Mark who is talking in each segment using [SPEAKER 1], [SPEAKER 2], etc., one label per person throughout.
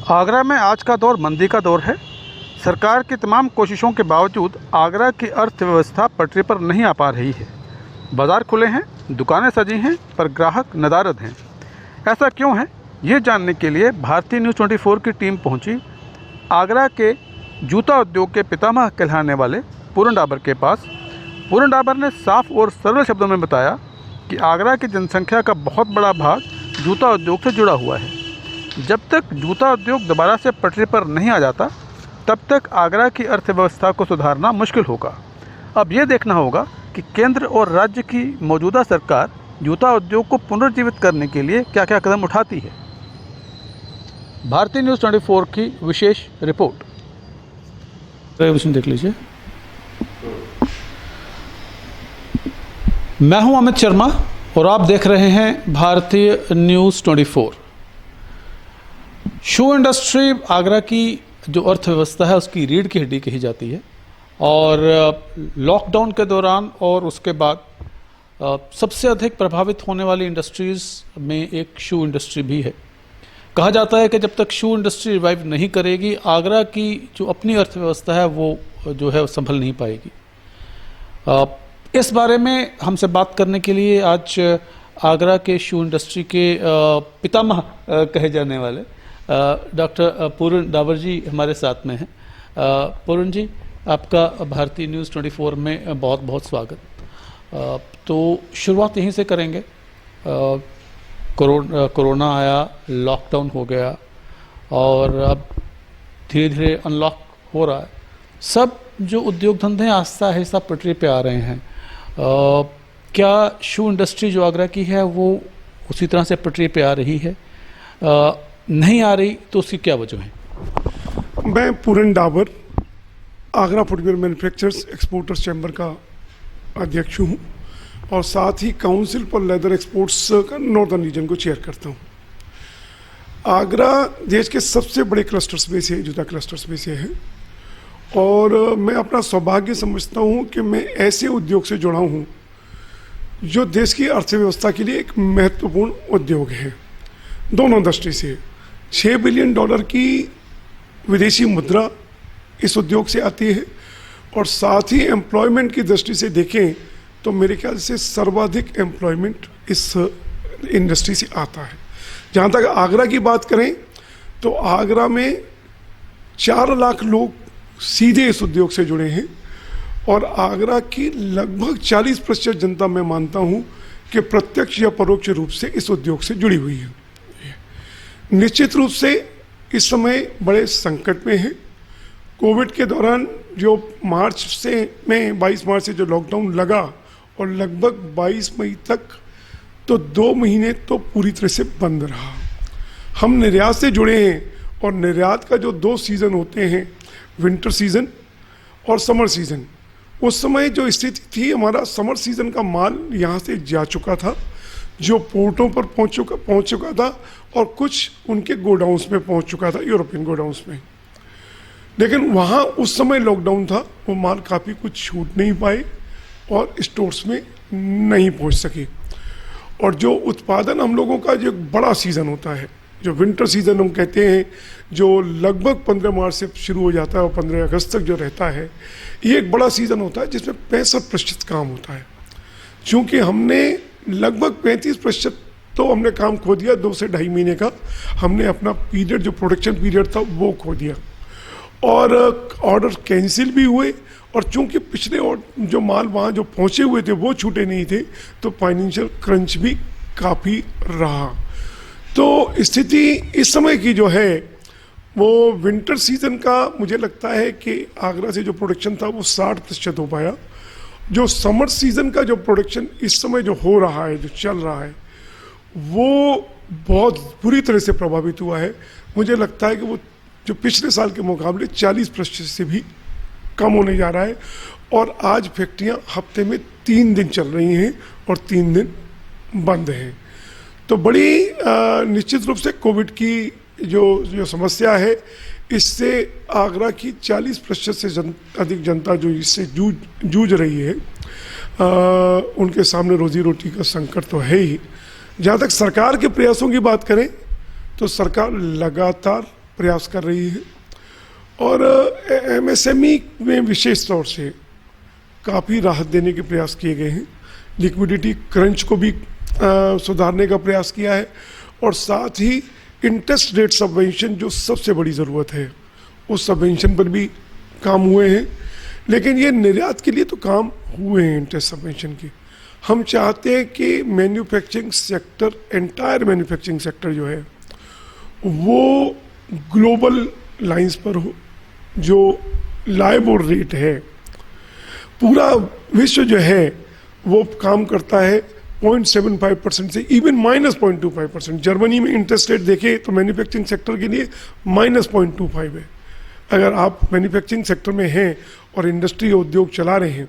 [SPEAKER 1] आगरा में आज का दौर मंदी का दौर है। सरकार की तमाम कोशिशों के बावजूद आगरा की अर्थव्यवस्था पटरी पर नहीं आ पा रही है। बाज़ार खुले हैं, दुकानें सजी हैं, पर ग्राहक नदारद हैं। ऐसा क्यों है, ये जानने के लिए भारतीय न्यूज़ 24 की टीम पहुंची आगरा के जूता उद्योग के पितामह कहलाने वाले पूरन डाबर के पास। पूरन डाबर ने साफ और सरल शब्दों में बताया कि आगरा की जनसंख्या का बहुत बड़ा भाग जूता उद्योग से जुड़ा हुआ है। जब तक जूता उद्योग दोबारा से पटरी पर नहीं आ जाता, तब तक आगरा की अर्थव्यवस्था को सुधारना मुश्किल होगा। अब ये देखना होगा कि केंद्र और राज्य की मौजूदा सरकार जूता उद्योग को पुनर्जीवित करने के लिए क्या क्या कदम उठाती है। भारतीय न्यूज़ 24 की विशेष रिपोर्ट। देख लीजिए। मैं हूं अमित शर्मा और आप देख रहे हैं भारतीय न्यूज़ 24। शू इंडस्ट्री आगरा की जो अर्थव्यवस्था है उसकी रीढ़ की हड्डी कही जाती है और लॉकडाउन के दौरान और उसके बाद सबसे अधिक प्रभावित होने वाली इंडस्ट्रीज़ में एक शू इंडस्ट्री भी है। कहा जाता है कि जब तक शू इंडस्ट्री रिवाइव नहीं करेगी, आगरा की जो अपनी अर्थव्यवस्था है वो जो है संभल नहीं पाएगी। इस बारे में हमसे बात करने के लिए आज आगरा के शू इंडस्ट्री के पितामह कहे जाने वाले डॉक्टर पूरन डाबर जी हमारे साथ में हैं। पूरन जी, आपका भारतीय न्यूज़ 24 में बहुत बहुत स्वागत। तो शुरुआत यहीं से करेंगे। कोरोना आया, लॉकडाउन हो गया और अब धीरे धीरे अनलॉक हो रहा है। सब जो उद्योग धंधे आहिस्ता आहिस्ता पटरी पे आ रहे हैं। क्या शू इंडस्ट्री जो आगरा की है वो उसी तरह से पटरी पे आ रही है? नहीं आ रही तो उसकी क्या वजह है?
[SPEAKER 2] मैं Puran Dabar Agra footwear manufacturers exporters chamber का अध्यक्ष हूँ और साथ ही काउंसिल फॉर लेदर एक्सपोर्ट्स का नॉर्दर्न रीजन को चेयर करता हूँ। आगरा देश के सबसे बड़े क्लस्टर्स में से, जूता क्लस्टर्स में से है और मैं अपना सौभाग्य समझता हूँ कि मैं ऐसे उद्योग से जुड़ा हूँ जो देश की अर्थव्यवस्था के लिए एक महत्वपूर्ण उद्योग है। दोनों दृष्टि से $6 बिलियन की विदेशी मुद्रा इस उद्योग से आती है और साथ ही एम्प्लॉयमेंट की दृष्टि से देखें तो मेरे ख्याल से सर्वाधिक एम्प्लॉयमेंट इस इंडस्ट्री से आता है। जहाँ तक आगरा की बात करें तो आगरा में 4 लाख लोग सीधे इस उद्योग से जुड़े हैं और आगरा की लगभग 40% जनता मैं मानता हूँ कि प्रत्यक्ष या परोक्ष रूप से इस उद्योग से जुड़ी हुई है। निश्चित रूप से इस समय बड़े संकट में है। कोविड के दौरान जो 22 मार्च से जो लॉकडाउन लगा और लगभग 22 मई तक तो 2 महीने तो पूरी तरह से बंद रहा। हम निर्यात से जुड़े हैं और निर्यात का जो 2 सीज़न होते हैं, विंटर सीज़न और समर सीज़न, उस समय जो स्थिति थी, हमारा समर सीज़न का माल यहाँ से जा चुका था, जो पोर्टों पर पहुँच चुका था और कुछ उनके गोडाउन्स में पहुँच चुका था, यूरोपियन गोडाउन्स में। लेकिन वहाँ उस समय लॉकडाउन था, वो माल काफ़ी कुछ छूट नहीं पाए और स्टोर्स में नहीं पहुँच सके। और जो उत्पादन हम लोगों का जो बड़ा सीज़न होता है, जो विंटर सीज़न हम कहते हैं, जो लगभग 15 मार्च से शुरू हो जाता है और 15 अगस्त तक जो रहता है, ये एक बड़ा सीज़न होता है जिसमें 65% काम होता है। चूँकि हमने लगभग 35% तो हमने काम खो दिया, 2 से 2.5 महीने का हमने अपना पीरियड, जो प्रोडक्शन पीरियड था, वो खो दिया और ऑर्डर कैंसिल भी हुए। और चूँकि पिछले जो माल वहाँ जो पहुँचे हुए थे वो छूटे नहीं थे, तो फाइनेंशियल क्रंच भी काफ़ी रहा। तो स्थिति इस समय की जो है वो विंटर सीज़न का मुझे लगता है कि आगरा से जो प्रोडक्शन था वो 60% हो पाया। जो समर सीज़न का जो प्रोडक्शन इस समय जो हो रहा है, जो चल रहा है, वो बहुत बुरी तरह से प्रभावित हुआ है। मुझे लगता है कि वो जो पिछले साल के मुकाबले 40% से भी कम होने जा रहा है और आज फैक्ट्रियाँ हफ्ते में 3 दिन चल रही हैं और 3 दिन बंद हैं। तो बड़ी निश्चित रूप से कोविड की जो समस्या है, इससे आगरा की 40% से अधिक जनता जो इससे जूझ रही है, उनके सामने रोजी रोटी का संकट तो है ही। जहाँ तक सरकार के प्रयासों की बात करें तो सरकार लगातार प्रयास कर रही है और एमएसएमई में विशेष तौर से काफ़ी राहत देने के प्रयास किए गए हैं। लिक्विडिटी क्रंच को भी सुधारने का प्रयास किया है और साथ ही इंटरेस्ट रेट सबवेंशन जो सबसे बड़ी ज़रूरत है उस सबवेंशन पर भी काम हुए हैं। लेकिन ये निर्यात के लिए तो काम हुए हैं इंटरेस्ट सबवेंशन के। हम चाहते हैं कि manufacturing sector, entire manufacturing sector जो है वो ग्लोबल लाइंस पर हो। जो लाइबोर रेट है पूरा विश्व जो है वो काम करता है 0.75% से इवन -0.25%। जर्मनी में इंटरेस्ट रेट देखें तो मैन्युफैक्चरिंग सेक्टर के लिए -0.25 है। अगर आप मैन्युफैक्चरिंग सेक्टर में हैं और इंडस्ट्री उद्योग चला रहे हैं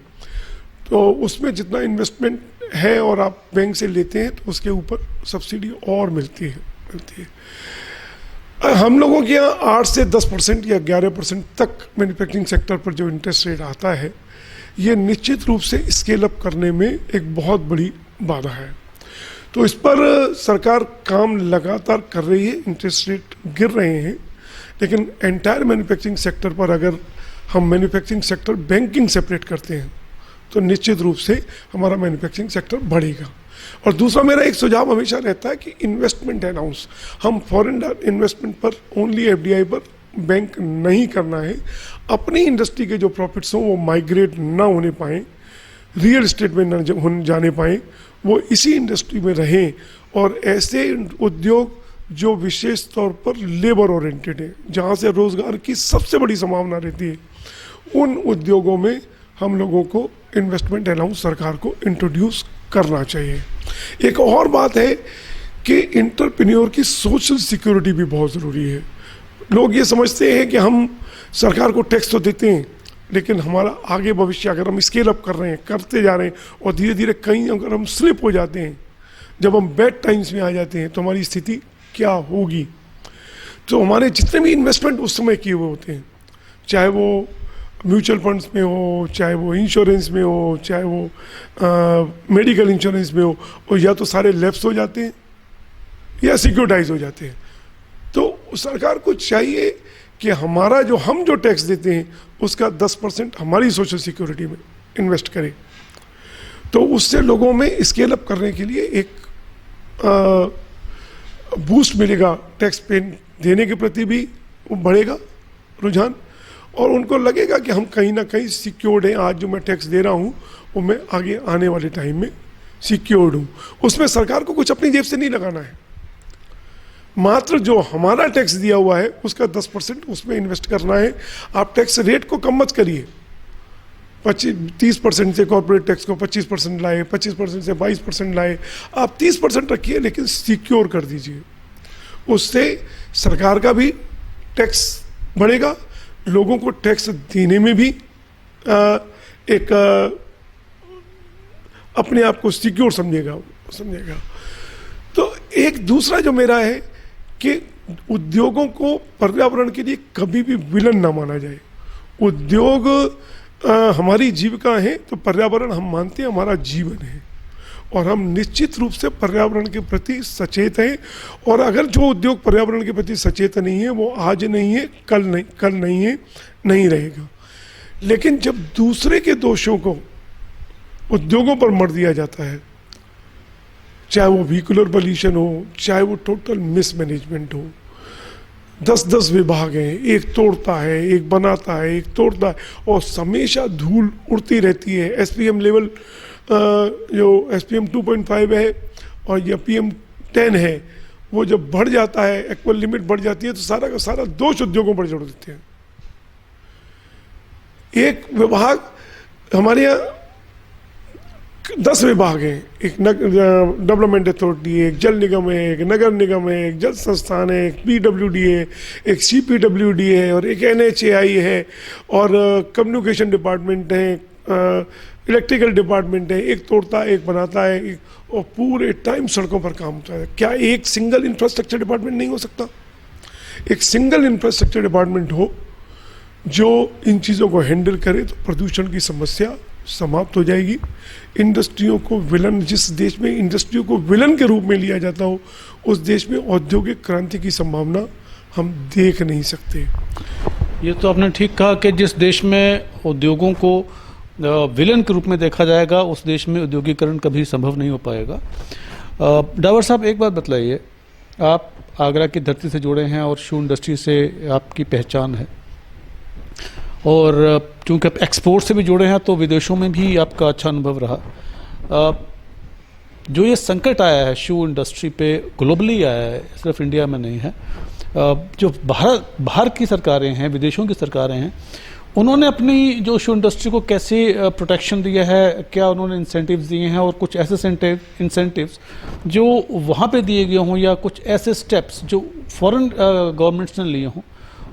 [SPEAKER 2] तो उसमें जितना इन्वेस्टमेंट है और आप बैंक से लेते हैं तो उसके ऊपर सब्सिडी और मिलती है। हम लोगों के यहाँ 8 से 10% या 11% तक मैन्युफैक्चरिंग सेक्टर पर जो इंटरेस्ट रेट आता है ये निश्चित रूप से स्केल अप करने में एक बहुत बड़ी बाधा है। तो इस पर सरकार काम लगातार कर रही है। इंटरेस्ट रेट गिर रहे हैं लेकिन एंटायर मैन्युफैक्चरिंग सेक्टर पर अगर हम मैन्युफैक्चरिंग सेक्टर बैंकिंग सेपरेट करते हैं तो निश्चित रूप से हमारा मैन्युफैक्चरिंग सेक्टर बढ़ेगा। और दूसरा मेरा एक सुझाव हमेशा रहता है कि इन्वेस्टमेंट अनाउंस, हम फॉरेन इन्वेस्टमेंट पर ओनली एफडीआई पर बैंक नहीं करना है। अपनी इंडस्ट्री के जो प्रॉफिट्स हों वो माइग्रेट ना होने पाएँ, रियल एस्टेट में न जाने पाएँ, वो इसी इंडस्ट्री में रहें। और ऐसे उद्योग जो विशेष तौर पर लेबर ओरिएंटेड है, जहाँ से रोज़गार की सबसे बड़ी संभावना रहती है, उन उद्योगों में हम लोगों को इन्वेस्टमेंट अलाउंस सरकार को इंट्रोड्यूस करना चाहिए। एक और बात है कि एंटरप्रेन्योर की सोशल सिक्योरिटी भी बहुत ज़रूरी है। लोग ये समझते हैं कि हम सरकार को टैक्स तो देते हैं लेकिन हमारा आगे भविष्य अगर हम स्केल अप कर रहे हैं, करते जा रहे हैं और धीरे धीरे कहीं अगर हम स्लिप हो जाते हैं, जब हम बैड टाइम्स में आ जाते हैं तो हमारी स्थिति क्या होगी। तो हमारे जितने भी इन्वेस्टमेंट उस समय किए हुए होते हैं, चाहे वो म्यूचुअल फंड्स में हो, चाहे वो इंश्योरेंस में हो, चाहे वो मेडिकल इंश्योरेंस में हो, और या तो सारे लैप्स हो जाते हैं या सिक्योरिटाइज हो जाते हैं। तो सरकार को चाहिए कि हमारा हम जो टैक्स देते हैं उसका 10% हमारी सोशल सिक्योरिटी में इन्वेस्ट करें। तो उससे लोगों में स्केल अप करने के लिए एक बूस्ट मिलेगा, टैक्स पे देने के प्रति भी बढ़ेगा रुझान और उनको लगेगा कि हम कहीं ना कहीं सिक्योर्ड हैं। आज जो मैं टैक्स दे रहा हूँ वो मैं आगे आने वाले टाइम में सिक्योर्ड हूँ। उसमें सरकार को कुछ अपनी जेब से नहीं लगाना है, मात्र जो हमारा टैक्स दिया हुआ है उसका 10% उसमें इन्वेस्ट करना है। आप टैक्स रेट को कम मत करिए, 30% से कॉर्पोरेट टैक्स को 25% लाए, 25% से 22% लाए, आप 30% रखिए लेकिन सिक्योर कर दीजिए। उससे सरकार का भी टैक्स बढ़ेगा, लोगों को टैक्स देने में भी एक अपने आप को सिक्योर समझेगा। तो एक दूसरा जो मेरा है कि उद्योगों को पर्यावरण के लिए कभी भी विलन ना माना जाए। उद्योग हमारी जीविका है तो पर्यावरण हम मानते हैं हमारा जीवन है और हम निश्चित रूप से पर्यावरण के प्रति सचेत हैं। और अगर जो उद्योग पर्यावरण के प्रति सचेत नहीं है वो आज नहीं है, कल नहीं है, नहीं रहेगा। लेकिन जब दूसरे के दोषों को उद्योगों पर मर दिया जाता है, चाहे वो व्हीकुलर पॉल्यूशन हो, चाहे वो टोटल मिसमैनेजमेंट हो, 10-10 विभाग हैं, एक तोड़ता है, एक बनाता है, एक तोड़ता है और हमेशा धूल उड़ती रहती है। एसपीएम लेवल जो एसपीएम 2.5 है और या PM 10 है, वो जब बढ़ जाता है, एक्वल लिमिट बढ़ जाती है तो सारा का सारा दोष उद्योगों पर जोड़ देते हैं। एक विभाग, हमारे यहाँ 10 विभाग हैं, एक डेवलपमेंट अथॉरिटी है, एक जल निगम है, एक नगर निगम है, एक जल संस्थान है, एक PWD है, एक CPWD है और एक NHAI है और कम्युनिकेशन डिपार्टमेंट है, इलेक्ट्रिकल डिपार्टमेंट है। एक तोड़ता है, एक बनाता है और पूरे टाइम सड़कों पर काम होता है। क्या एक सिंगल इंफ्रास्ट्रक्चर डिपार्टमेंट नहीं हो सकता? एक सिंगल इंफ्रास्ट्रक्चर डिपार्टमेंट हो जो इन चीज़ों को हैंडल करे तो प्रदूषण की समस्या समाप्त हो जाएगी। इंडस्ट्रियों को विलन, जिस देश में इंडस्ट्रियों को विलन के रूप में लिया जाता हो उस देश में औद्योगिक क्रांति की संभावना हम देख नहीं सकते।
[SPEAKER 1] ये तो आपने ठीक कहा कि जिस देश में उद्योगों को विलन के रूप में देखा जाएगा, उस देश में औद्योगिकरण कभी संभव नहीं हो पाएगा। डावर साहब, एक बात बतलाइए, आप आगरा की धरती से जुड़े हैं और शू इंडस्ट्री से आपकी पहचान है, और चूँकि आप एक्सपोर्ट से भी जुड़े हैं तो विदेशों में भी आपका अच्छा अनुभव रहा। जो ये संकट आया है शू इंडस्ट्री पे, ग्लोबली आया है, सिर्फ इंडिया में नहीं है, जो बाहर की सरकारें हैं, विदेशों की सरकारें हैं, उन्होंने अपनी जो शू इंडस्ट्री को कैसे प्रोटेक्शन दिया है, क्या उन्होंने इंसेंटिव्स दिए हैं, और कुछ ऐसे इंसेंटिव्स जो वहाँ पे दिए गए हों, या कुछ ऐसे स्टेप्स जो फॉरेन गवर्नमेंट्स ने लिए हों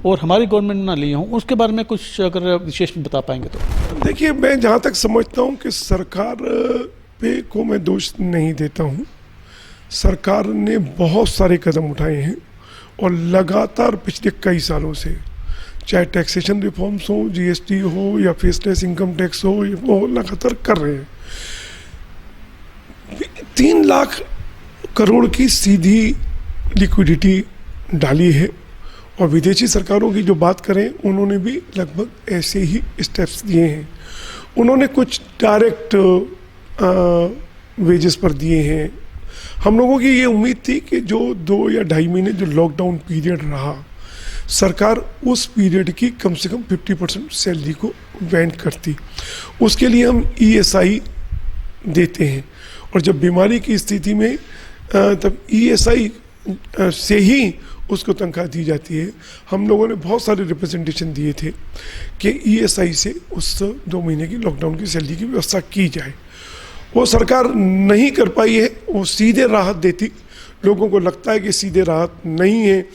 [SPEAKER 1] और हमारी गवर्नमेंट ना लिए हों, उसके बारे में कुछ अगर विशेष बता पाएंगे तो।
[SPEAKER 2] देखिए, मैं जहाँ तक समझता हूँ कि सरकार पे को मैं दोष नहीं देता हूँ। सरकार ने बहुत सारे कदम उठाए हैं और लगातार पिछले कई सालों से, चाहे टैक्सेशन रिफॉर्म्स हो, जीएसटी हो या फेसलेस इनकम टैक्स हो, वो लगातार कर रहे हैं। 3 लाख करोड़ की सीधी लिक्विडिटी डाली है, और विदेशी सरकारों की जो बात करें, उन्होंने भी लगभग ऐसे ही स्टेप्स दिए हैं। उन्होंने कुछ डायरेक्ट वेजेस पर दिए हैं। हम लोगों की ये उम्मीद थी कि जो 2 या 2.5 महीने जो लॉकडाउन पीरियड रहा, सरकार उस पीरियड की कम से कम 50% सैलरी को वेंट करती। उसके लिए हम ESI देते हैं, और जब बीमारी की स्थिति में तब ESI से ही उसको तनख्वाह दी जाती है। हम लोगों ने बहुत सारे रिप्रेजेंटेशन दिए थे कि ESI से उस 2 महीने की लॉकडाउन की सैलरी की व्यवस्था की जाए। वो सरकार नहीं कर पाई है। वो सीधे राहत देती, लोगों को लगता है कि सीधे राहत नहीं है,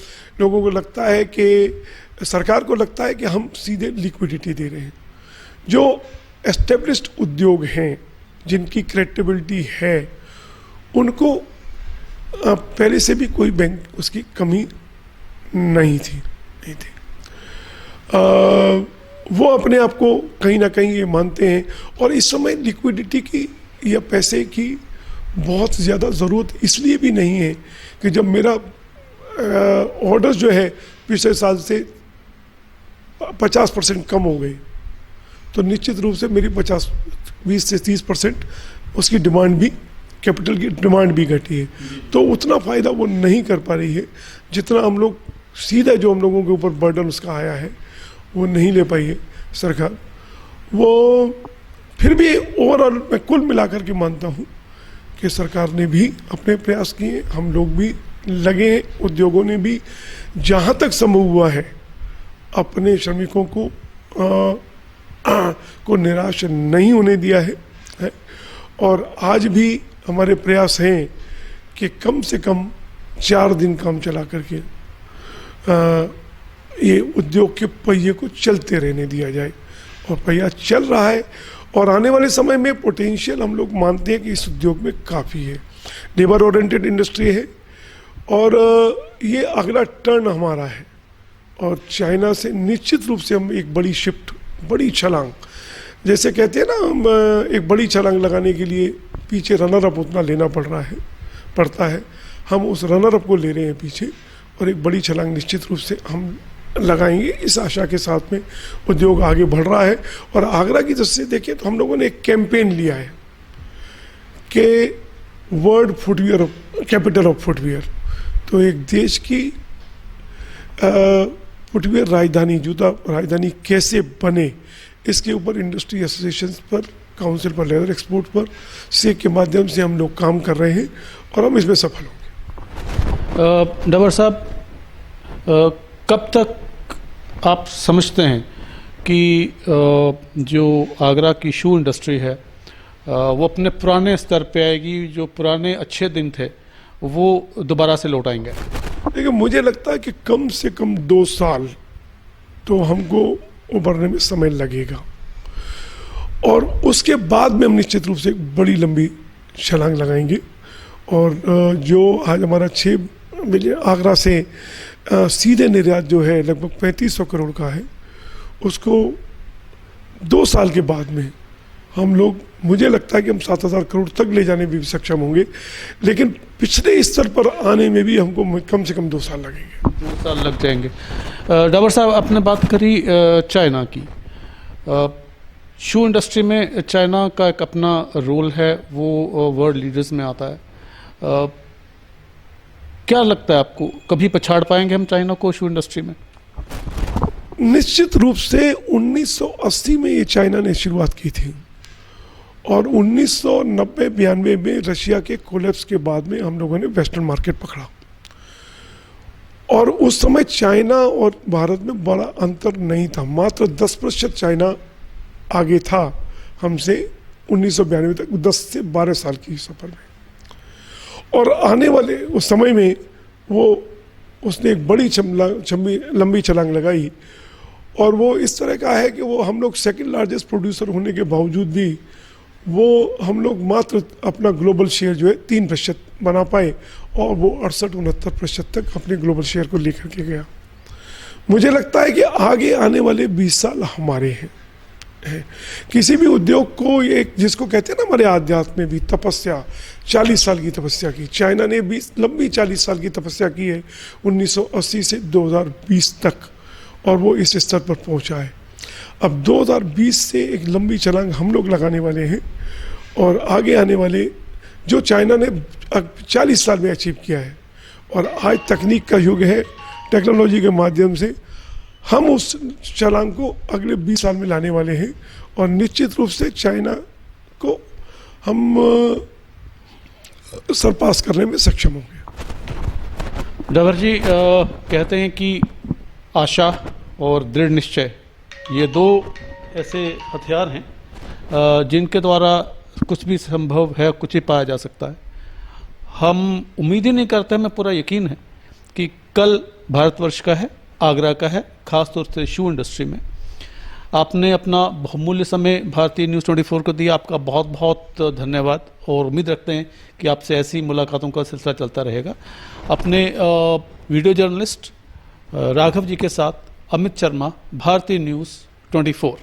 [SPEAKER 2] लोगों को लगता है कि सरकार को लगता है कि हम सीधे लिक्विडिटी दे रहे हैं। जो एस्टेब्लिश्ड उद्योग हैं, जिनकी क्रेडिबिलिटी है, उनको पहले से भी कोई बैंक उसकी कमी नहीं थी। वो अपने आप को कहीं ना कहीं ये मानते हैं, और इस समय लिक्विडिटी की या पैसे की बहुत ज़्यादा ज़रूरत इसलिए भी नहीं है कि जब मेरा ऑर्डर जो है पिछले साल से 50% कम हो गए, तो निश्चित रूप से मेरी 20 से 30% उसकी डिमांड भी, कैपिटल की डिमांड भी घटी है। तो उतना फ़ायदा वो नहीं कर पा रही है जितना हम लोग सीधा, जो हम लोगों के ऊपर बर्डन उसका आया है, वो नहीं ले पाई है सरकार। वो फिर भी ओवरऑल मैं कुल मिलाकर के मानता हूँ कि सरकार ने भी अपने प्रयास किए, हम लोग भी लगे हैं, उद्योगों ने भी जहाँ तक संभव हुआ है अपने श्रमिकों को निराश नहीं होने दिया है। और आज भी हमारे प्रयास हैं कि कम से कम 4 दिन काम चला करके ये उद्योग के पहिए को चलते रहने दिया जाए, और पहिया चल रहा है। और आने वाले समय में पोटेंशियल हम लोग मानते हैं कि इस उद्योग में काफ़ी है। लेबर ओरिएंटेड इंडस्ट्री है, और ये अगला टर्न हमारा है। और चाइना से निश्चित रूप से हम एक बड़ी शिफ्ट, बड़ी छलांग, जैसे कहते हैं ना, एक बड़ी छलांग लगाने के लिए पीछे रनर अप उतना लेना पड़ता है। हम उस रनर अप को ले रहे हैं पीछे, और एक बड़ी छलांग निश्चित रूप से हम लगाएंगे। इस आशा के साथ में उद्योग आगे बढ़ रहा है। और आगरा की दृष्टि से देखें तो हम लोगों ने एक कैंपेन लिया है कि world footwear capital of footwear. तो एक देश की फुटवियर राजधानी, जूता राजधानी कैसे बने, इसके ऊपर इंडस्ट्री एसोसिएशन पर, काउंसिल पर लेदर एक्सपोर्ट पर से के माध्यम से हम लोग काम कर रहे हैं, और हम इसमें सफल होंगे।
[SPEAKER 1] डावर साहब, कब तक आप समझते हैं कि जो आगरा की शू इंडस्ट्री है वो अपने पुराने स्तर पे आएगी, जो पुराने अच्छे दिन थे वो दोबारा से लौट आएंगे?
[SPEAKER 2] देखिए, मुझे लगता है कि कम से कम 2 साल तो हमको उभरने में समय लगेगा, और उसके बाद में हम निश्चित रूप से एक बड़ी लंबी छलांग लगाएंगे। और जो आज हमारा 6 मिलियन आगरा से सीधे निर्यात जो है लगभग 3500 करोड़ का है, उसको 2 साल के बाद में हम लोग, मुझे लगता है कि हम 7,000 करोड़ तक ले जाने में भी सक्षम होंगे, लेकिन पिछले स्तर पर आने में भी हमको कम से कम 2 साल लगेंगे।
[SPEAKER 1] 2 साल लग जाएंगे। डाबर साहब, आपने बात करी चाइना की। शू इंडस्ट्री में चाइना का एक अपना रोल है, वो वर्ल्ड लीडर्स में आता है। क्या लगता है आपको, कभी पछाड़ पाएंगे हम चाइना को शू इंडस्ट्री में?
[SPEAKER 2] निश्चित रूप से 1980 में ये चाइना ने शुरुआत की थी और 1990-92 में रशिया के कोलैप्स के बाद में हम लोगों ने वेस्टर्न मार्केट पकड़ा और उस समय चाइना और भारत में बड़ा अंतर नहीं था, मात्र 10% चाइना आगे था हमसे 1992 तक, 10 से 12 साल की सफर में। और आने वाले उस समय में उसने एक बड़ी लंबी छलांग लगाई और वो इस तरह का है कि वो हम लोग सेकंड लार्जेस्ट प्रोड्यूसर होने के बावजूद भी वो हम लोग मात्र अपना ग्लोबल शेयर जो है 3% बना पाए और वो 68-69% तक अपने ग्लोबल शेयर को लेकर के गया। मुझे लगता है कि आगे आने वाले 20 साल हमारे हैं। किसी भी उद्योग को, एक जिसको कहते हैं ना हमारे आध्यात्म में भी तपस्या, 40 साल की तपस्या की, चाइना ने भी लंबी 40 साल की तपस्या की है 1980 से 2020 तक और वो इस स्तर पर पहुंचा है। अब 2020 से एक लंबी छलांग हम लोग लगाने वाले हैं और आगे आने वाले जो चाइना ने 40 साल में अचीव किया है और आज तकनीक का युग है, टेक्नोलॉजी के माध्यम से हम उस छलांग को अगले 20 साल में लाने वाले हैं और निश्चित रूप से चाइना को हम सरपास करने में सक्षम होंगे।
[SPEAKER 1] डाबर जी, कहते हैं कि आशा और दृढ़ निश्चय ये 2 ऐसे हथियार हैं जिनके द्वारा कुछ भी संभव है, कुछ ही पाया जा सकता है। हम उम्मीद ही नहीं करते, हमें पूरा यकीन है कि कल भारतवर्ष का है, आगरा का है, खासतौर से शू इंडस्ट्री में। आपने अपना बहुमूल्य समय भारतीय न्यूज़ 24 को दिया, आपका बहुत बहुत धन्यवाद और उम्मीद रखते हैं कि आपसे ऐसी मुलाकातों का सिलसिला चलता रहेगा। अपने वीडियो जर्नलिस्ट राघव जी के साथ अमित शर्मा, भारतीय न्यूज़ 24।